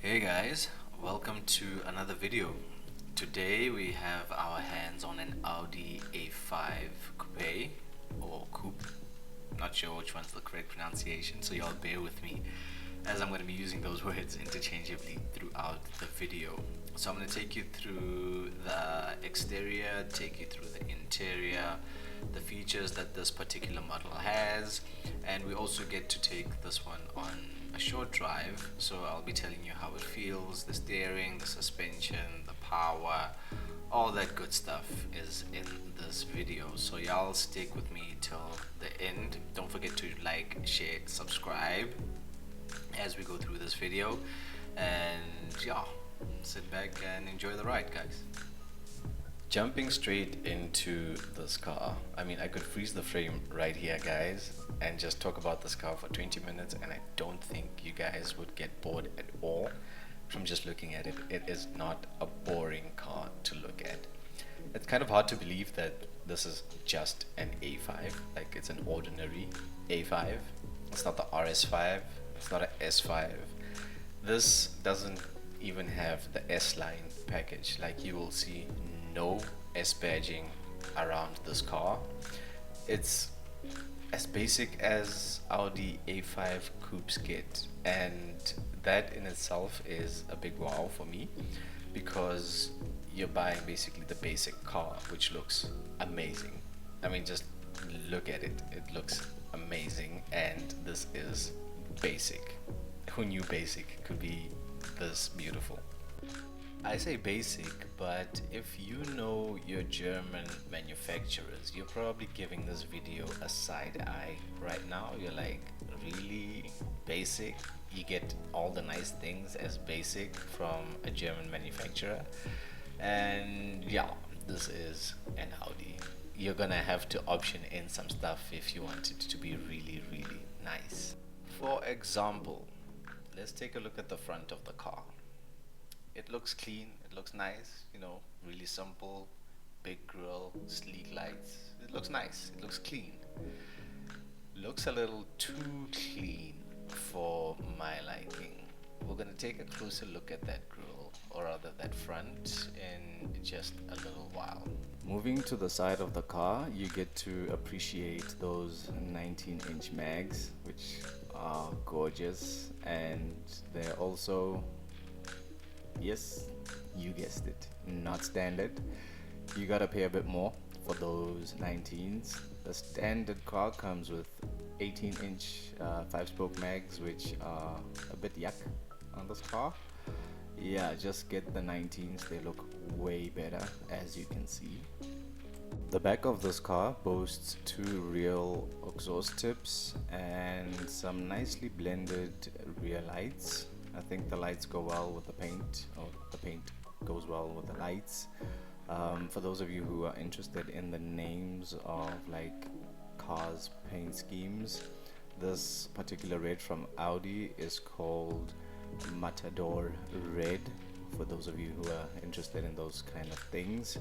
Hey guys, welcome to another video. Today we have our hands on an Audi A5 Coupe or Coupe. Not sure which one's the correct pronunciation, so y'all bear with me as I'm going to be using those words interchangeably throughout the video. So I'm going to take you through the exterior, take you through the interior, the features that this particular model has, and we also get to take this one on a short drive. So I'll be telling you how it feels, the steering, the suspension, the power, all that good stuff is in this video. So y'all stick with me till the end. Don't forget to like, share, subscribe as we go through this video, and yeah, sit back and enjoy the ride, guys. Jumping straight into this car, I mean, I could freeze the frame right here, guys, and just talk about this car for 20 minutes, and I don't think you guys would get bored at all from just looking at it. It is not a boring car to look at. It's kind of hard to believe that this is just an A5, like it's an ordinary A5. It's not the RS5, it's not an S5. This doesn't even have the S-Line package. Like, you will see no S badging around this car. It's as basic as Audi A5 Coupes get, and that in itself is a big wow for me, because you're buying basically the basic car, which looks amazing. I mean, just look at it, it looks amazing, and this is basic. Who knew basic could be this beautiful? I say basic, but if you know your German manufacturers, you're probably giving this video a side eye right now. You're like, really? Basic? You get all the nice things as basic from a German manufacturer? And yeah, this is an Audi. You're gonna have to option in some stuff if you want it to be really, really nice. For example, let's take a look at the front of the car. It looks clean, it looks nice, you know, really simple, big grille, sleek lights. It looks nice, it looks clean. Looks a little too clean for my liking. We're gonna take a closer look at that grille, or rather that front, in just a little while. Moving to the side of the car, you get to appreciate those 19-inch mags, which are gorgeous, and they're also, yes, you guessed it, not standard. You gotta pay a bit more for those 19s. The standard car comes with 18-inch 5-spoke mags, which are a bit yuck on this car. Yeah, just get the 19s, they look way better, as you can see. The back of this car boasts two real exhaust tips and some nicely blended rear lights. I think the lights go well with the paint, or the paint goes well with the lights. For those of you who are interested in the names of like cars paint schemes, this particular red from Audi is called Matador Red, for those of you who are interested in those kind of things.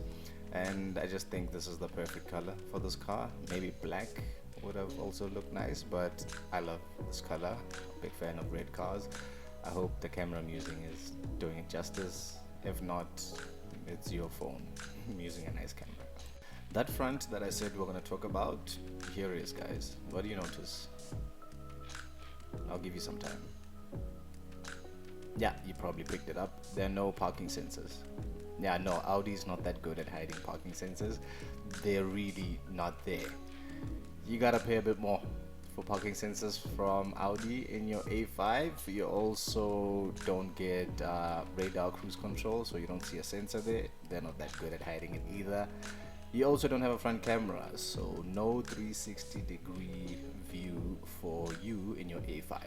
And I just think this is the perfect color for this car. Maybe black would have also looked nice, but I love this color. Big fan of red cars. I hope the camera I'm using is doing it justice. If not, it's your phone. I'm using a nice camera. That front that I said we're going to talk about, here it is, guys. What do you notice? I'll give you some time. Yeah, you probably picked it up. There are no parking sensors. Yeah, no, Audi's not that good at hiding parking sensors. They're really not there. You gotta pay a bit more for parking sensors from Audi in your A5. You also don't get radar cruise control, so you don't see a sensor there. They're not that good at hiding it either. You also don't have a front camera, so no 360-degree view for you in your A5.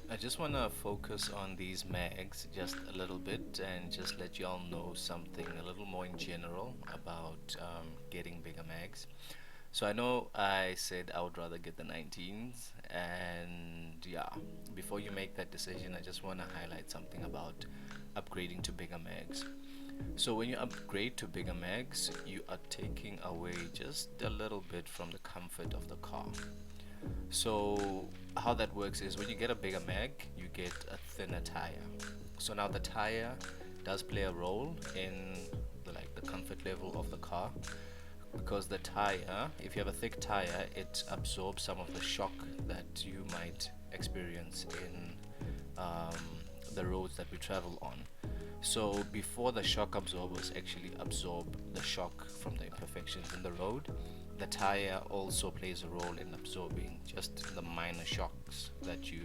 I just want to focus on these mags just a little bit and just let y'all know something a little more in general about getting bigger mags. So I know I said I would rather get the 19s, and yeah, before you make that decision, I just want to highlight something about upgrading to bigger mags. So when you upgrade to bigger mags, you are taking away just a little bit from the comfort of the car. So how that works is when you get a bigger mag, you get a thinner tire. So now the tire does play a role in the comfort level of the car, because the tire, if you have a thick tire, it absorbs some of the shock that you might experience in the roads that we travel on. So before the shock absorbers actually absorb the shock from the imperfections in the road, the tire also plays a role in absorbing just the minor shocks that you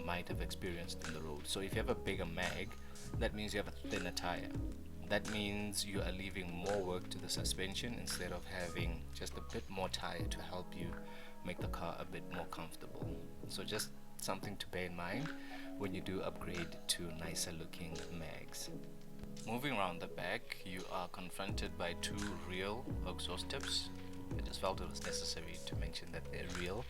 might have experienced in the road. So if you have a bigger mag, that means you have a thinner tire. That means you are leaving more work to the suspension instead of having just a bit more tire to help you make the car a bit more comfortable. So just something to bear in mind when you do upgrade to nicer looking mags. Moving around the back, you are confronted by two real exhaust tips. I just felt it was necessary to mention that they're real.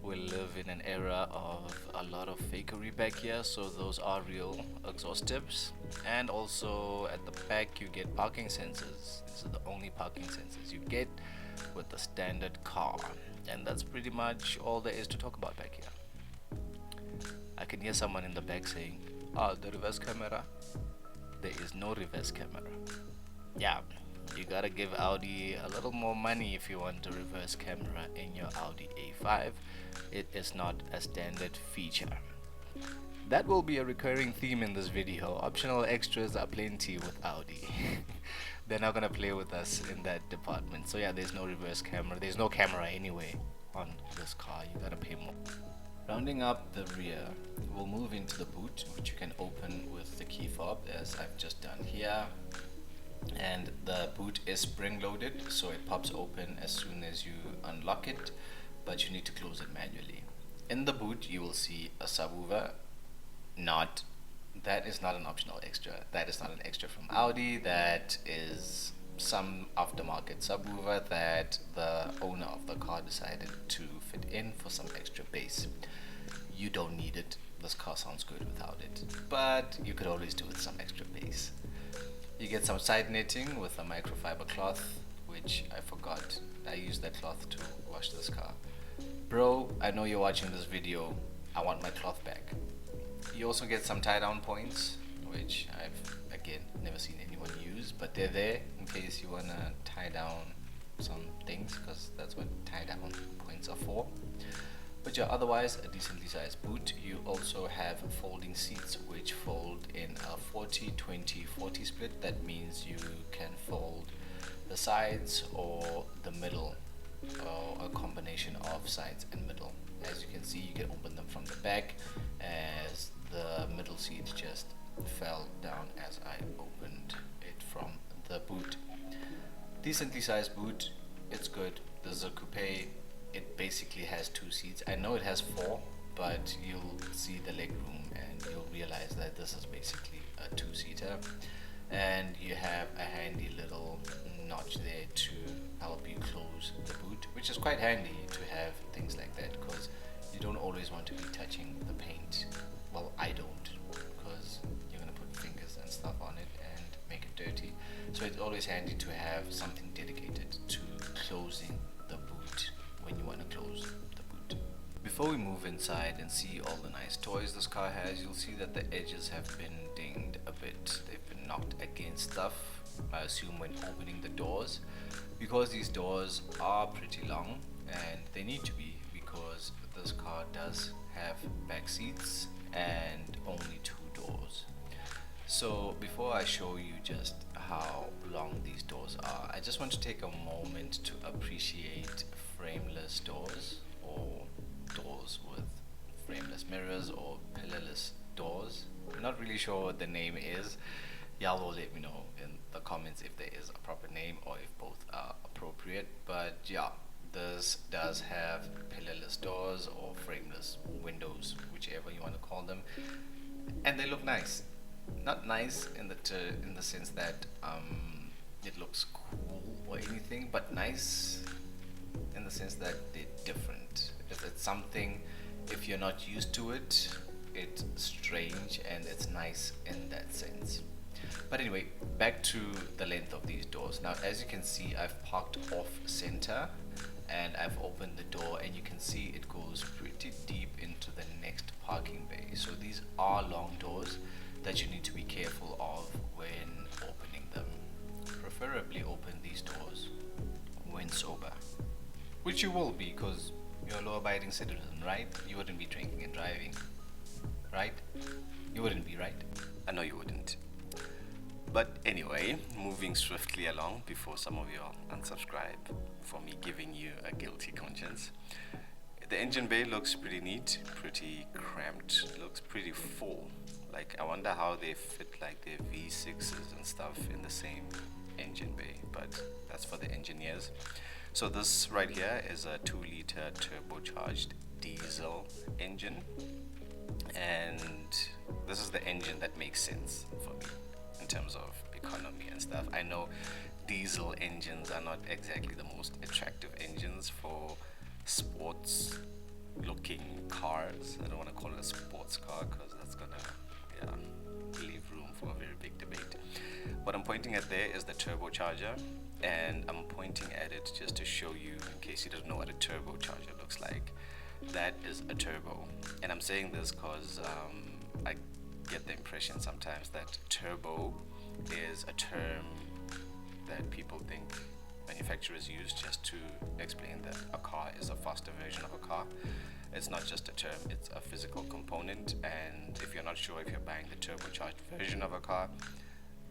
We live in an era of a lot of fakery back here, so those are real exhaust tips. And also at the back you get parking sensors. These are the only parking sensors you get with the standard car, and that's pretty much all there is to talk about back here. I can hear someone in the back saying, "Oh, the reverse camera." There is no reverse camera. Yeah, you gotta give Audi a little more money if you want a reverse camera in your Audi A5. It is not a standard feature. That will be a recurring theme in this video. Optional extras are plenty with Audi. They're not gonna play with us in that department. So yeah, there's no reverse camera. There's no camera anyway on this car. You gotta pay more. Rounding up the rear, we'll move into the boot, which you can open with the key fob, as I've just done here. And the boot is spring loaded, so it pops open as soon as you unlock it, but you need to close it manually. In the boot you will see a subwoofer. That is not an optional extra. That is not an extra from Audi. That is some aftermarket subwoofer that the owner of the car decided to fit in for some extra bass. You don't need it. This car sounds good without it, but you could always do with some extra bass. You get some side netting with a microfiber cloth, which I forgot. I used that cloth to wash this car. Bro, I know you're watching this video. I want my cloth back. You also get some tie down points, which I've again never seen anyone use, but they're there in case you wanna tie down some things, because that's what tie down points are for. But yeah, otherwise a decently sized boot. You also have folding seats which fold in a 40-20-40 split. That means you can fold the sides or the middle, or a combination of sides and middle. As you can see, you can open them from the back, as the middle seat just fell down as I opened it from the boot. Decently sized boot, it's good. This is a coupe. It basically has two seats. I know it has four, but you'll see the leg room and you'll realize that this is basically a two-seater. And you have a handy little notch there to help you close the boot, which is quite handy to have things like that, because you don't always want to be touching the paint. Well, I don't, because you're going to put fingers and stuff on it and make it dirty. So it's always handy to have something dedicated to closing the boot when you want to close the boot. Before we move inside and see all the nice toys this car has, you'll see that the edges have been dinged a bit. They've been knocked against stuff, I assume when opening the doors, because these doors are pretty long, and they need to be, because this car does have back seats and only two doors. So before I show you just how long these doors are, I just want to take a moment to appreciate frameless doors, or doors with frameless mirrors, or pillarless doors. I'm not really sure what the name is. Y'all will let me know in the comments if there is a proper name or if both are appropriate. But yeah, this does have pillarless doors or frameless windows, whichever you want to call them, and they look nice. Not nice in the sense that it looks cool or anything, but nice in the sense that they're different. It's something, if you're not used to it, it's strange, and it's nice in that sense. But anyway, back to the length of these doors. Now, as you can see, I've parked off center, and I've opened the door, and you can see it goes pretty deep into the next parking bay. So these are long doors that you need to be careful of when opening them. Preferably open these doors when sober, which you will be, because you're a law-abiding citizen, right? You wouldn't be drinking and driving, right? You wouldn't be, right? I know you wouldn't. But anyway, moving swiftly along before some of you unsubscribe for me giving you a guilty conscience. The engine bay looks pretty neat, pretty cramped, looks pretty full. Like, I wonder how they fit like their V6s and stuff in the same engine bay, but that's for the engineers. So this right here is a 2-liter turbocharged diesel engine, and this is the engine that makes sense for me in terms of economy and stuff. I know diesel engines are not exactly the most attractive engines for sports looking cars. I don't want to call it a sports car because that's gonna leave room for a very big debate. What I'm pointing at there is the turbocharger, and I'm pointing at it just to show you, in case you don't know what a turbocharger looks like. That is a turbo, and I'm saying this because I get the impression sometimes that turbo is a term that people think manufacturers use just to explain that a car is a faster version of a car. It's not just a term, it's a physical component, and if you're not sure if you're buying the turbocharged version of a car,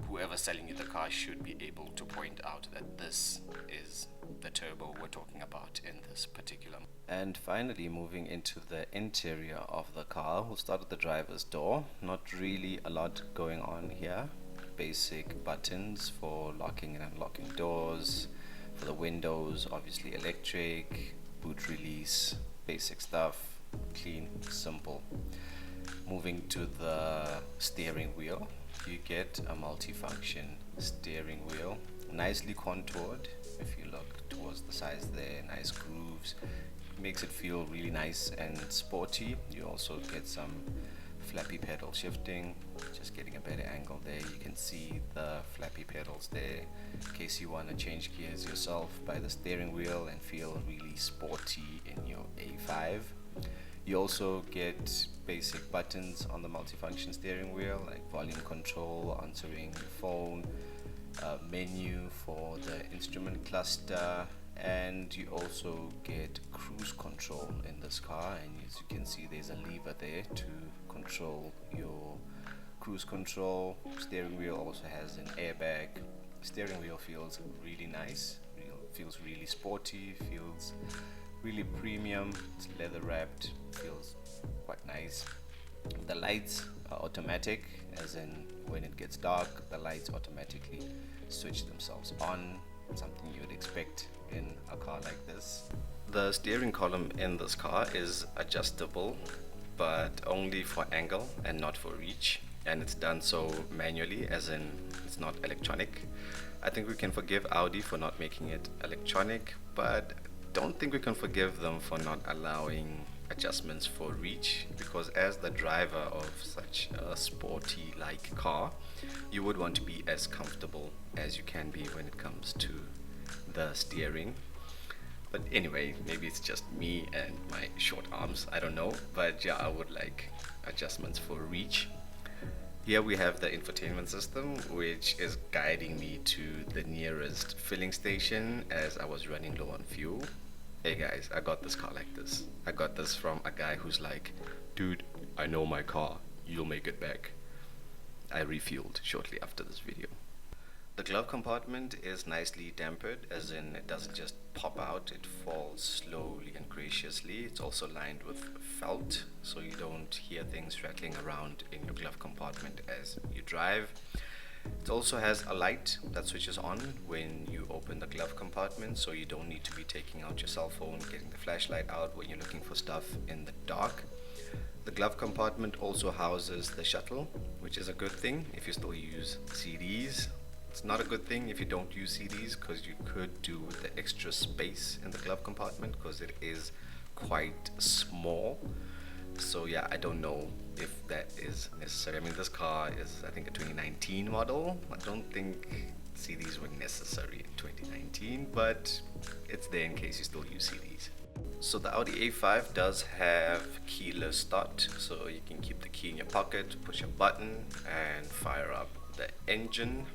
whoever's selling you the car should be able to point out that this is the turbo we're talking about in this particular. And finally, moving into the interior of the car, we'll start with the driver's door. Not really a lot going on here. Basic buttons for locking and unlocking doors. For the windows, obviously electric, boot release, basic stuff, clean, simple. Moving to the steering wheel, you get a multifunction steering wheel, nicely contoured. If you look towards the sides there, nice grooves, makes it feel really nice and sporty. You also get some flappy pedal shifting, just getting a better angle there. You can see the flappy pedals there in case you want to change gears yourself by the steering wheel and feel really sporty in your A5. You also get basic buttons on the multifunction steering wheel, like volume control, answering your phone, menu for the instrument cluster, and you also get cruise control in this car. And as you can see, there's a lever there to control your cruise control. Steering wheel also has an airbag. Steering wheel feels really nice, feels really sporty, feels really premium. It's leather wrapped, feels quite nice. The lights are automatic, as in when it gets dark, the lights automatically switch themselves on, something you would expect in a car like this. The steering column in this car is adjustable, but only for angle and not for reach, and it's done so manually, as in it's not electronic. I think we can forgive Audi for not making it electronic, but don't think we can forgive them for not allowing adjustments for reach, because as the driver of such a sporty like car, you would want to be as comfortable as you can be when it comes to the steering. But anyway, maybe it's just me and my short arms, I don't know, but yeah, I would like adjustments for reach. Here we have the infotainment system, which is guiding me to the nearest filling station as I was running low on fuel. Hey guys, I got this car like this. I got this from a guy who's like, dude, I know my car, you'll make it back. I refueled shortly after this video. The glove compartment is nicely tempered, as in it doesn't just pop out, it falls slowly and graciously. It's also lined with felt, so you don't hear things rattling around in your glove compartment as you drive. It also has a light that switches on when you open the glove compartment, so you don't need to be taking out your cell phone, getting the flashlight out when you're looking for stuff in the dark. The glove compartment also houses the shuttle, which is a good thing if you still use CDs. It's not a good thing if you don't use CDs, because you could do with the extra space in the glove compartment, because it is quite small. So yeah, I don't know if that is necessary. I mean, this car is, I think, a 2019 model. I don't think CDs were necessary in 2019, but it's there in case you still use CDs. So the Audi A5 does have keyless start, so you can keep the key in your pocket, push a button and fire up the engine.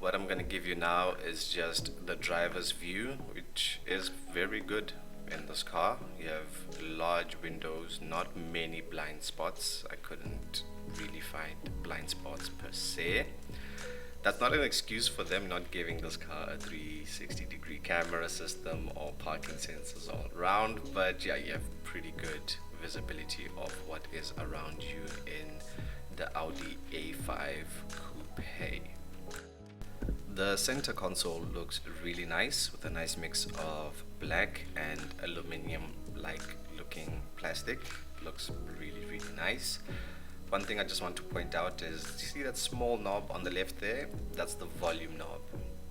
What I'm going to give you now is just the driver's view, which is very good in this car. You have large windows, not many blind spots. I couldn't really find blind spots per se. That's not an excuse for them not giving this car a 360-degree camera system or parking sensors all around, but yeah, you have pretty good visibility of what is around you in the Audi A5 Coupe. The center console looks really nice with a nice mix of black and aluminum-like looking plastic. Looks really nice. One thing I just want to point out is, you see that small knob on the left there? That's the volume knob.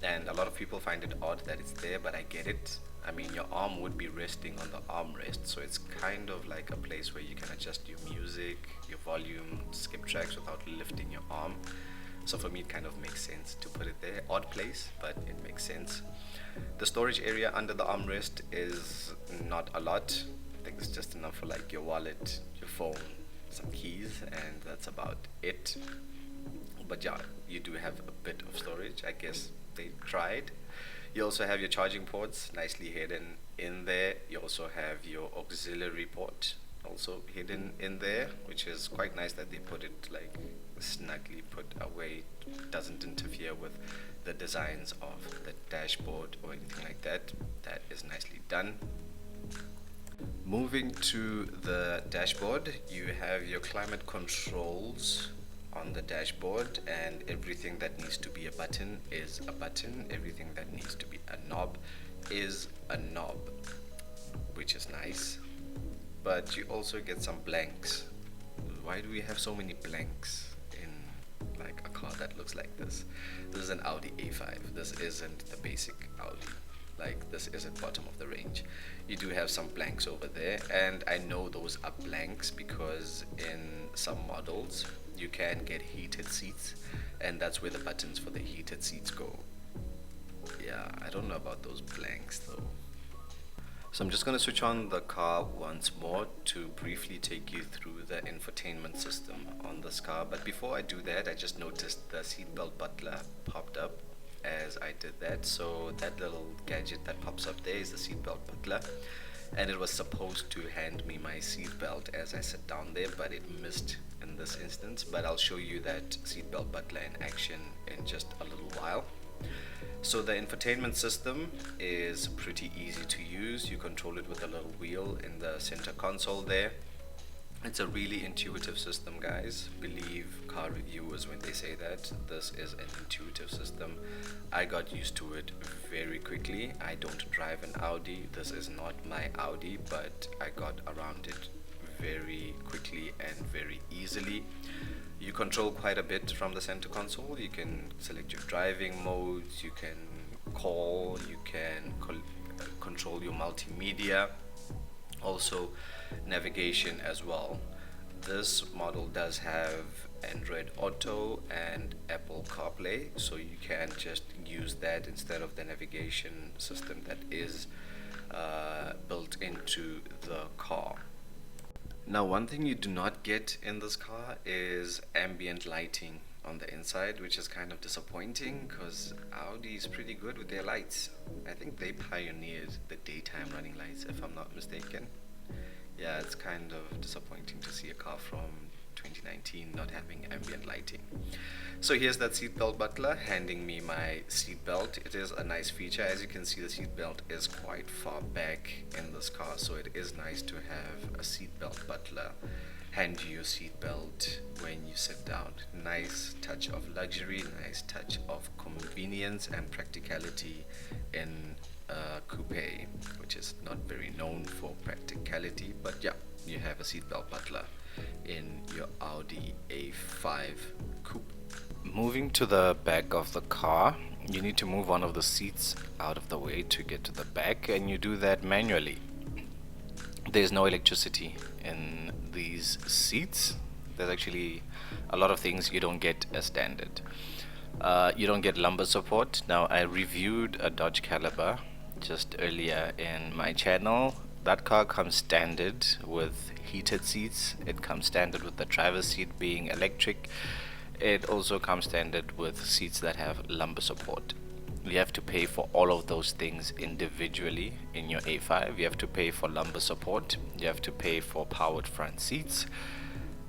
And a lot of people find it odd that it's there, but I get it. I mean, your arm would be resting on the armrest, so it's kind of like a place where you can adjust your music, your volume, skip tracks without lifting your arm. So for me, it kind of makes sense to put it there. Odd place, but it makes sense. The storage area under the armrest is not a lot. I think it's just enough for like your wallet, your phone, some keys, and that's about it. But yeah, you do have a bit of storage. I guess they tried. You also have your charging ports nicely hidden in there. You also have your auxiliary port also hidden in there, which is quite nice that they put it like snugly put away. It doesn't interfere with the designs of the dashboard or anything like that. That is nicely done. Moving to the dashboard, you have your climate controls on the dashboard, and everything that needs to be a button is a button. Everything that needs to be a knob is a knob, which is nice. But you also get some blanks. Why do we have so many blanks in like a car that looks like this? This is an Audi A5. This isn't the basic Audi. Like, this isn't bottom of the range. You do have some blanks over there, and I know those are blanks because in some models you can get heated seats, and that's where the buttons for the heated seats go. Yeah, I don't know about those blanks though. So I'm just going to switch on the car once more to briefly take you through the infotainment system on this car. But before I do that, I just noticed the seatbelt butler popped up as I did that. So that little gadget that pops up there is the seatbelt butler, and it was supposed to hand me my seatbelt as I sat down there, but it missed in this instance. But I'll show you that seatbelt butler in action in just a little while. So the infotainment system is pretty easy to use. You control it with a little wheel in the center console there. It's a really intuitive system, guys. Believe car reviewers when they say that. This is an intuitive system. I got used to it very quickly. I don't drive an Audi. This is not my Audi, but I got around it very quickly and very easily. You control quite a bit from the center console. You can select your driving modes, you can call, you can control your multimedia, also navigation as well. This model does have Android Auto and Apple CarPlay, so you can just use that instead of the navigation system that is built into the car. Now, one thing you do not get in this car is ambient lighting on the inside, which is kind of disappointing because Audi is pretty good with their lights. I think they pioneered the daytime running lights, if I'm not mistaken. Yeah, it's kind of disappointing to see a car from 2019 not having ambient lighting. So here's that seatbelt butler handing me my seatbelt. It is a nice feature. As you can see, the seatbelt is quite far back in this car, so it is nice to have a seatbelt butler hand you your seatbelt when you sit down. Nice touch of luxury, nice touch of convenience and practicality in a coupe, which is not very known for practicality, but yeah, you have a seatbelt butler in your Audi A5 Coupe. Moving to the back of the car, you need to move one of the seats out of the way to get to the back, and you do that manually. There's no electricity in these seats. There's actually a lot of things you don't get as standard. You don't get lumbar support. Now, I reviewed a Dodge Caliber just earlier in my channel. That car comes standard with heated seats. It comes standard with the driver's seat being electric. It also comes standard with seats that have lumbar support. You have to pay for all of those things individually in your A5. You have to pay for lumbar support. You have to pay for powered front seats.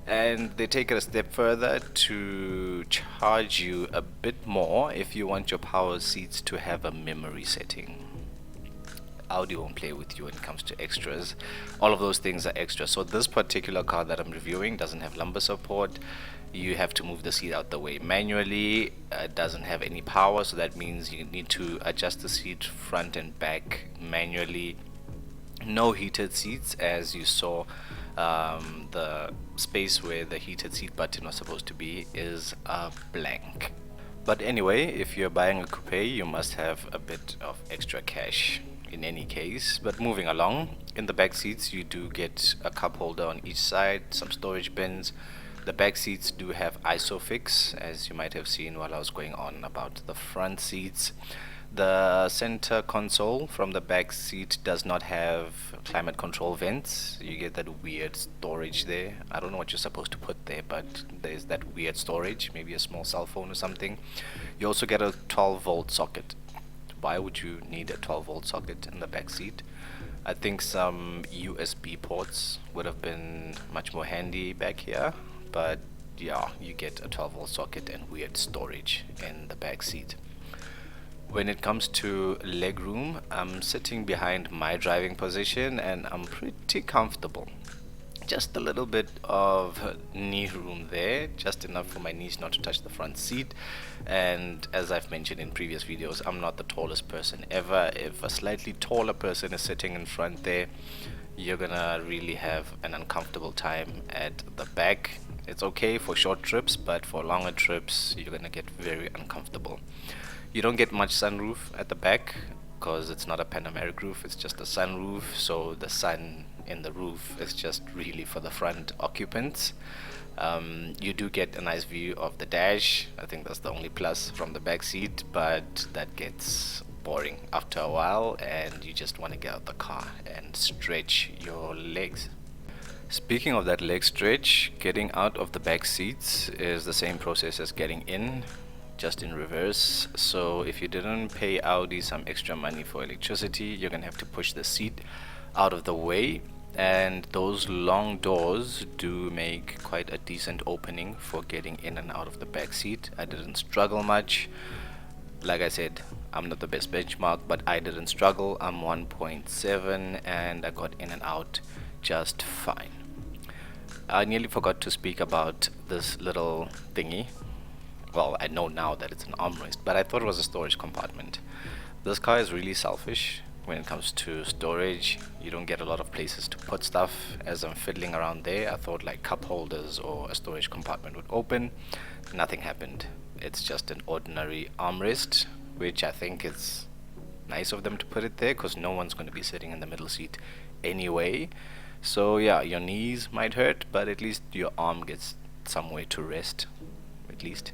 And they take it a step further to charge you a bit more if you want your power seats to have a memory setting. Audi won't play with you when it comes to extras. All of those things are extra. So this particular car that I'm reviewing doesn't have lumbar support. You have to move the seat out the way manually. It doesn't have any power, so that means you need to adjust the seat front and back manually. No heated seats, as you saw. The space where the heated seat button was supposed to be is a blank. But anyway, if you're buying a coupe, you must have a bit of extra cash in any case. But moving along, in the back seats you do get a cup holder on each side, some storage bins. The back seats do have ISOFIX, as you might have seen while I was going on about the front seats. The center console from the back seat does not have climate control vents. You get that weird storage there. I don't know what you're supposed to put there, but there's that weird storage, maybe a small cell phone or something. You also get a 12-volt socket. Why would you need a 12-volt socket in the back seat? I think some USB ports would have been much more handy back here, but yeah, you get a 12-volt socket and weird storage in the back seat. When it comes to legroom, I'm sitting behind my driving position and I'm pretty comfortable. Just a little bit of knee room there, just enough for my knees not to touch the front seat. And as I've mentioned in previous videos, I'm not the tallest person ever. If a slightly taller person is sitting in front there, you're gonna really have an uncomfortable time at the back. It's okay for short trips, but for longer trips, you're gonna get very uncomfortable. You don't get much sunroof at the back because it's not a panoramic roof, it's just a sunroof, so the sun in the roof is just really for the front occupants. You do get a nice view of the dash. I think that's the only plus from the back seat, but that gets boring after a while and you just want to get out the car and stretch your legs. Speaking of that leg stretch, getting out of the back seats is the same process as getting in, just in reverse. So if you didn't pay Audi some extra money for electricity, you're gonna have to push the seat out of the way, and those long doors do make quite a decent opening for getting in and out of the back seat. I didn't struggle much. Like I said, I'm not the best benchmark, but I didn't struggle. I'm 1.7 and I got in and out just fine. I nearly forgot to speak about this little thingy. Well, I know now that it's an armrest, but I thought it was a storage compartment. This car is really selfish when it comes to storage. You don't get a lot of places to put stuff. As I'm fiddling around there, I thought like cup holders or a storage compartment would open. Nothing happened. It's just an ordinary armrest, which I think is nice of them to put it there because no one's going to be sitting in the middle seat anyway. So yeah, your knees might hurt, but at least your arm gets somewhere to rest, at least.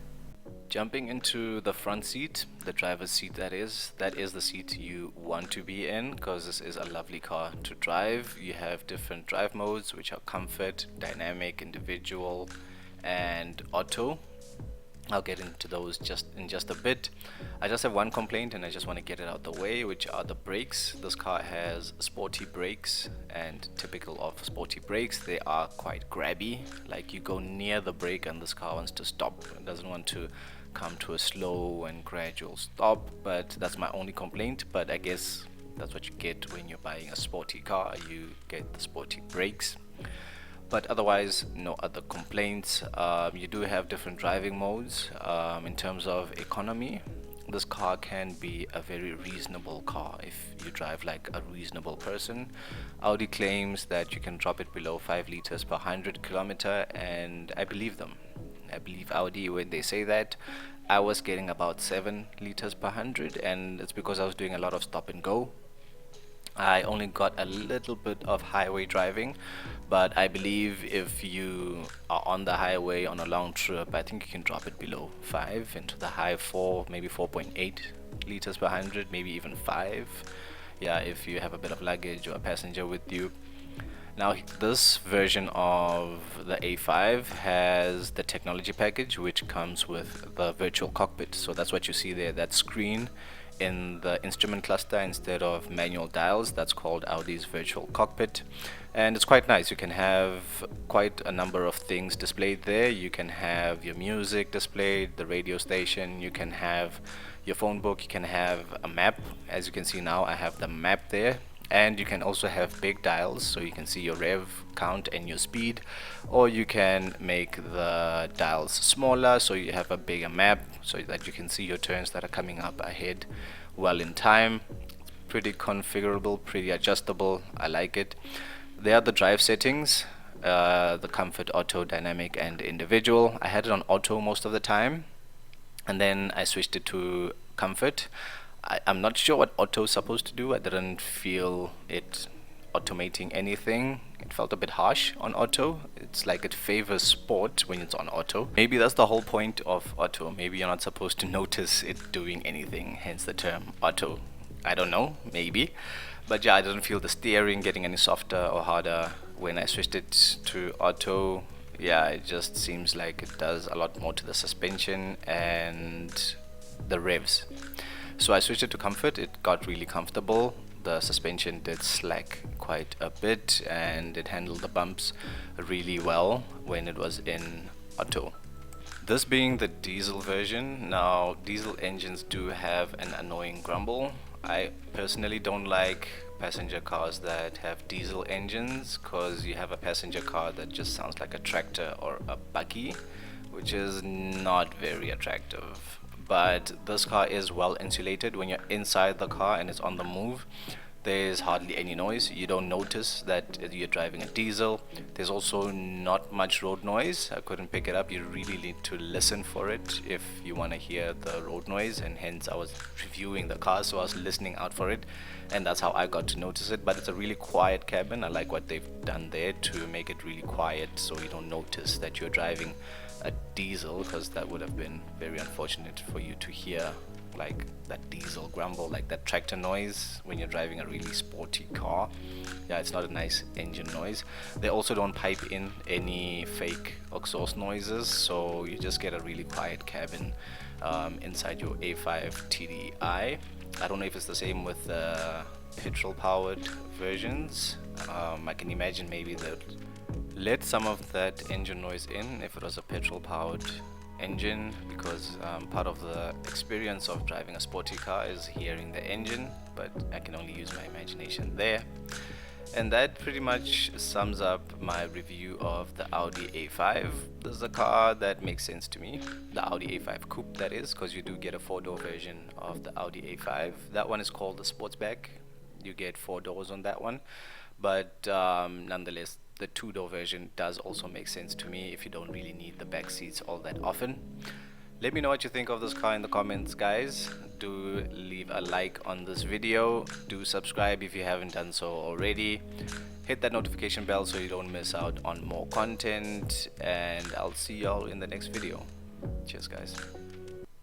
Jumping into the front seat, the driver's seat that is the seat you want to be in because this is a lovely car to drive. You have different drive modes, which are comfort, dynamic, individual, and auto. I'll get into those in just a bit. I just have one complaint and I just want to get it out the way, which are the brakes. This car has sporty brakes, and typical of sporty brakes, they are quite grabby. Like you go near the brake and this car wants to stop. It doesn't want to come to a slow and gradual stop, but that's my only complaint. But I guess that's what you get when you're buying a sporty car. You get the sporty brakes. But otherwise, no other complaints. You do have different driving modes. In terms of economy, this car can be a very reasonable car if you drive like a reasonable person. Audi claims that you can drop it below 5 liters per 100 kilometer, and I believe them. I believe Audi when they say that. I was getting about 7 liters per 100, and it's because I was doing a lot of stop and go. I only got a little bit of highway driving, but I believe if you are on the highway on a long trip, I think you can drop it below 5 into the high 4, maybe 4.8 liters per 100, maybe even 5. Yeah, if you have a bit of luggage or a passenger with you. Now, this version of the A5 has the technology package, which comes with the virtual cockpit. So that's what you see there, that screen in the instrument cluster instead of manual dials. That's called Audi's virtual cockpit. And it's quite nice. You can have quite a number of things displayed there. You can have your music displayed, the radio station, you can have your phone book, you can have a map. As you can see now, I have the map there. And you can also have big dials, so you can see your rev count and your speed, or you can make the dials smaller so you have a bigger map so that you can see your turns that are coming up ahead well in time. Pretty configurable, pretty adjustable. I like it. There are the drive settings, the comfort, auto, dynamic, and individual. I had it on auto most of the time, and then I switched it to comfort. I'm not sure what auto is supposed to do. I didn't feel it automating anything. It felt a bit harsh on auto. It's like it favors sport when it's on auto. Maybe that's the whole point of auto. Maybe you're not supposed to notice it doing anything, hence the term auto. I don't know, maybe. But yeah, I didn't feel the steering getting any softer or harder when I switched it to auto. Yeah, it just seems like it does a lot more to the suspension and the revs. So I switched it to comfort. It got really comfortable. The suspension did slack quite a bit and it handled the bumps really well when it was in auto. This being the diesel version, now diesel engines do have an annoying grumble. I personally don't like passenger cars that have diesel engines because you have a passenger car that just sounds like a tractor or a buggy, which is not very attractive. But this car is well insulated. When you're inside the car and it's on the move, there's hardly any noise. You don't notice that you're driving a diesel. There's also not much road noise. I couldn't pick it up. You really need to listen for it if you want to hear the road noise, and hence I was reviewing the car, so I was listening out for it, and that's how I got to notice it. But it's a really quiet cabin. I like what they've done there to make it really quiet so you don't notice that you're driving a diesel, because that would have been very unfortunate for you to hear like that diesel grumble, like that tractor noise when you're driving a really sporty car. Yeah, it's not a nice engine noise. They also don't pipe in any fake exhaust noises, so you just get a really quiet cabin inside your A5 TDi. I don't know if it's the same with the petrol powered versions. I can imagine maybe that let some of that engine noise in if it was a petrol powered engine, because part of the experience of driving a sporty car is hearing the engine, but I can only use my imagination there. And that pretty much sums up my review of the Audi A5. This is a car that makes sense to me, the Audi A5 Coupe, that is, because you do get a 4-door version of the Audi A5. That one is called the Sportsback. You get 4 doors on that one, but nonetheless the 2-door version does also make sense to me if you don't really need the back seats all that often. Let me know what you think of this car in the comments, guys. Do leave a like on this video. Do subscribe if you haven't done so already. Hit that notification bell so you don't miss out on more content, and I'll see y'all in the next video. Cheers, guys.